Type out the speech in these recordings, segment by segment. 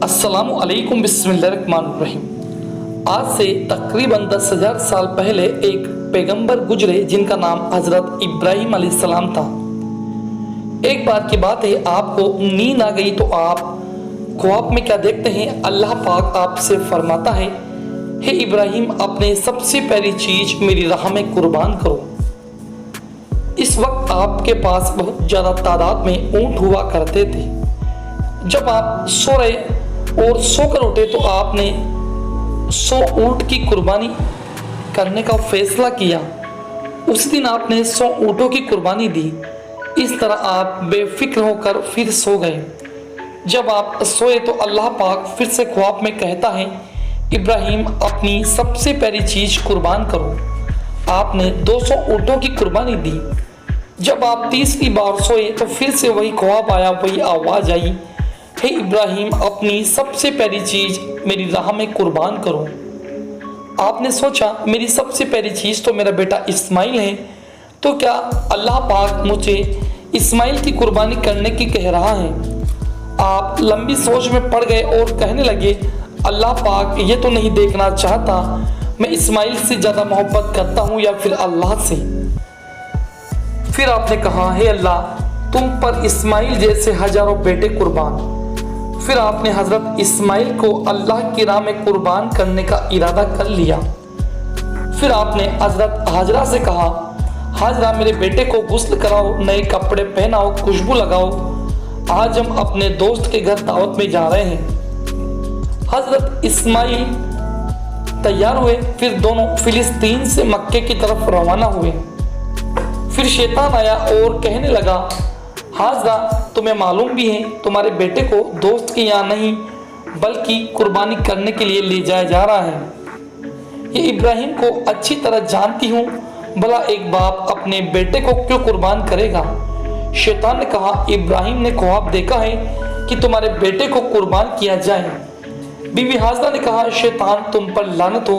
अस्सलामु अलैकुम बिस्मिल्लाहिर्रहमानिर्रहीम। आज से तकरीबन 10,000 साल पहले एक पैगंबर गुजरे जिनका नाम हजरत इब्राहिम अलैहिस्सलाम था। एक बार की बात है, आपको नींद आ गई तो आप ख्वाब में क्या देखते हैं? अल्लाह पाक आपसे फरमाता है, हे इब्राहिम, अपने सबसे प्यारी चीज मेरी राह में कुर्बान करो। इस वक्त आपके पास बहुत ज़्यादा तादाद में ऊँट हुआ करते थे। जब आप सो रहे और सोकर उठे तो आपने 100 ऊँट की कुर्बानी करने का फैसला किया। उस दिन आपने 100 ऊँटों की कुर्बानी दी। इस तरह आप बेफिक्र होकर फिर सो गए। जब आप सोए तो अल्लाह पाक फिर से ख्वाब में कहता है, इब्राहिम, अपनी सबसे प्यारी चीज़ कुर्बान करो। आपने 200 ऊँटों की कुर्बानी दी। जब आप तीसरी बार सोए तो फिर से वही ख्वाब आया, वही आवाज़ आई, हे इब्राहिम, अपनी सबसे प्यारी चीज़ मेरी राह में कुर्बान करो। आपने सोचा, मेरी सबसे प्यारी चीज़ तो मेरा बेटा इस्माइल है, तो क्या अल्लाह पाक मुझे इस्माइल की कुर्बानी करने की कह रहा है? आप लंबी सोच में पड़ गए और कहने लगे, अल्लाह पाक ये तो नहीं देखना चाहता मैं इस्माइल से ज़्यादा मोहब्बत करता हूँ या फिर अल्लाह से। फिर आपने कहा, हे अल्लाह, तुम पर इस्माइल जैसे हजारों बेटे कुर्बान। फिर आपने हजरत इस्माइल को अल्लाह की राह में कुर्बान करने का इरादा कर लिया। फिर आपने हजरत हाजरा से कहा, हाजरा, मेरे बेटे को गुस्ल कराओ, नए कपड़े पहनाओ, खुशबू लगाओ, आज हम अपने दोस्त के घर दावत में जा रहे हैं। हजरत इस्माइल तैयार हुए। फिर दोनों फिलिस्तीन से मक्के की तरफ रवाना हुए। फिर शैतान आया और कहने लगा, हाजरा, तुम्हें मालूम भी है तुम्हारे बेटे को दोस्त के यहाँ नहीं बल्कि कुर्बानी करने के लिए ले जाया जा रहा है। ये इब्राहिम को अच्छी तरह जानती हूँ, भला एक बाप अपने बेटे को क्यों कुर्बान करेगा? शैतान ने कहा, इब्राहिम ने ख्वाब देखा है कि तुम्हारे बेटे को कुर्बान किया जाए। बीवी हाजरा ने कहा, शैतान, तुम पर लानत हो,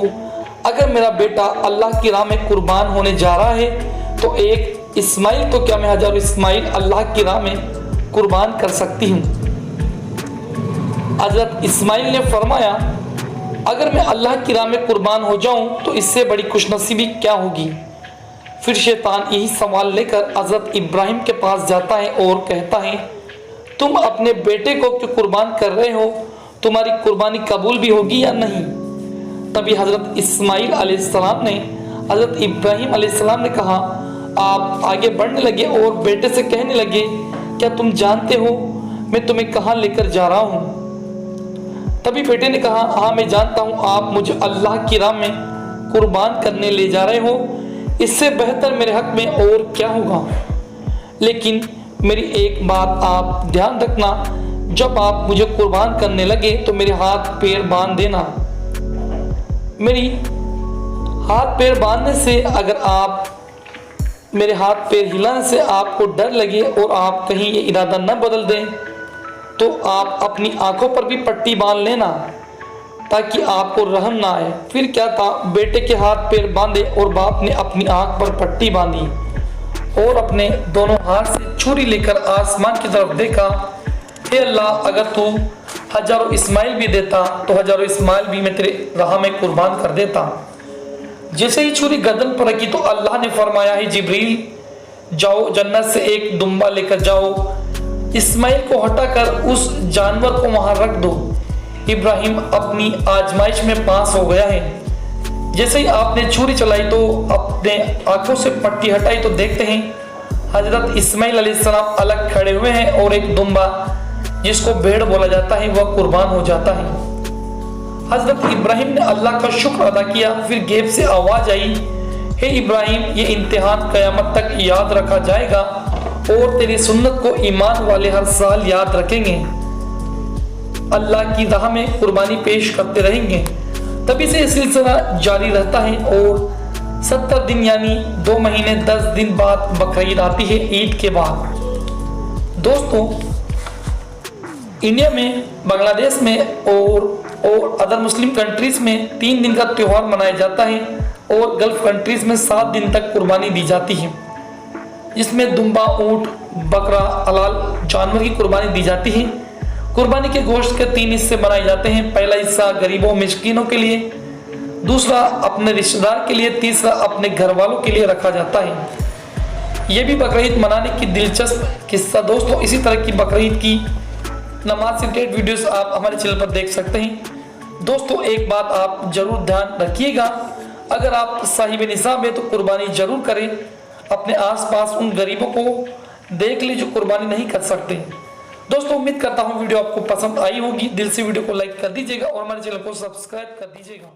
अगर मेरा बेटा अल्लाह की राह में कुर्बान होने जा रहा है तो एक इस्माइल तो क्या मैं हजारों इस्माइल अल्लाह की राह में कुर्बान कर सकती हूँ। हजरत इस्माइल ने फरमाया, अगर मैं अल्लाह की राह में कुर्बान हो जाऊं तो इससे बड़ी खुशनसीबी क्या होगी? फिर शैतान यही सवाल लेकर हजरत इब्राहिम के पास जाता है और कहता है, तुम अपने बेटे को क्यों कुर्बान कर रहे हो? तुम्हारी कुर्बानी कबूल भी होगी या नहीं? तभी हजरत इस्माइल अलैहिस्सलाम ने हजरत इब्राहिम अलैहिस्सलाम ने कहा, आप आगे बढ़ने लगे और बेटे से कहने लगे, क्या तुम जानते हो मैं तुम्हें कहाँ लेकर जा रहा हूँ? तभी बेटे ने कहा, हाँ मैं जानता हूँ, आप मुझे अल्लाह की राह में कुर्बान करने ले जा रहे हो। इससे बेहतर मेरे हक में और क्या होगा? लेकिन मेरी एक बात आप ध्यान रखना, जब आप मुझे कुर्बान करने लगे तो मेरे हाथ पैर बांध देना। मेरी हाथ पैर बांधने से अगर आप मेरे हाथ पैर हिलाने से आपको डर लगे और आप कहीं ये इरादा न बदल दें तो आप अपनी आंखों पर भी पट्टी बांध लेना ताकि आपको रहम ना आए। फिर क्या था, बेटे के हाथ पैर बांधे और बाप ने अपनी आंख पर पट्टी बांधी और अपने दोनों हाथ से छुरी लेकर आसमान की तरफ देखा, हे अल्लाह, अगर तू हजारों इस्माइल भी देता तो हजारों इस्माइल भी मैं तेरे राह में कुर्बान कर देता। जैसे ही छुरी गर्दन पर रखी तो अल्लाह ने फरमाया, है जिब्रील, जाओ जन्नत से एक दुम्बा लेकर जाओ, इस्माइल को हटाकर उस जानवर को वहां रख दो। इब्राहिम अपनी आजमाइश में पास हो गया है। जैसे ही आपने छुरी चलाई तो अपने आंखों से पट्टी हटाई तो देखते हैं हजरत इस्माइल अलैहिस्सलाम अलग खड़े हुए हैं और एक दुम्बा जिसको भेड़ बोला जाता है वह कुर्बान हो जाता है। हजरत इब्राहिम ने अल्लाह का शुक्र अदा किया। फिर गैब से आवाज आई, हे इब्राहिम, ये इम्तिहान कयामत तक याद रखा जाएगा और तेरी सुन्नत को ईमान वाले हर साल याद रखेंगे, अल्लाह की राह में कुर्बानी पेश करते रहेंगे। तभी से यह सिलसिला जारी रहता है और 70 दिन यानी 2 महीने 10 दिन बाद बकरीद आती है, ईद के बाद। दोस्तों, इंडिया में, बांग्लादेश में और अदर मुस्लिम कंट्रीज में 3 दिन का त्यौहार मनाया जाता है और गल्फ कंट्रीज में 7 दिन तक कुर्बानी दी जाती है, जिसमें दुम्बा, ऊँट, बकरा, हलाल जानवर की कुर्बानी दी जाती है कुर्बानी के गोश्त के 3 हिस्से बनाए जाते हैं। पहला हिस्सा गरीबों मिस्कीनों के लिए, दूसरा अपने रिश्तेदार के लिए, तीसरा अपने घर वालों के लिए रखा जाता है। ये भी बकरीद मनाने की दिलचस्प किस्सा। दोस्तों इसी तरह की बकरीद की नमाज से रिलेटेड वीडियोस आप हमारे चैनल पर देख सकते हैं। दोस्तों एक बात आप जरूर ध्यान रखिएगा, अगर आप साहिब निसाब है तो कुर्बानी जरूर करें। अपने आसपास उन गरीबों को देख ले जो कुर्बानी नहीं कर सकते। दोस्तों उम्मीद करता हूँ वीडियो आपको पसंद आई होगी। दिल से वीडियो को लाइक कर दीजिएगा और हमारे चैनल को सब्सक्राइब कर दीजिएगा।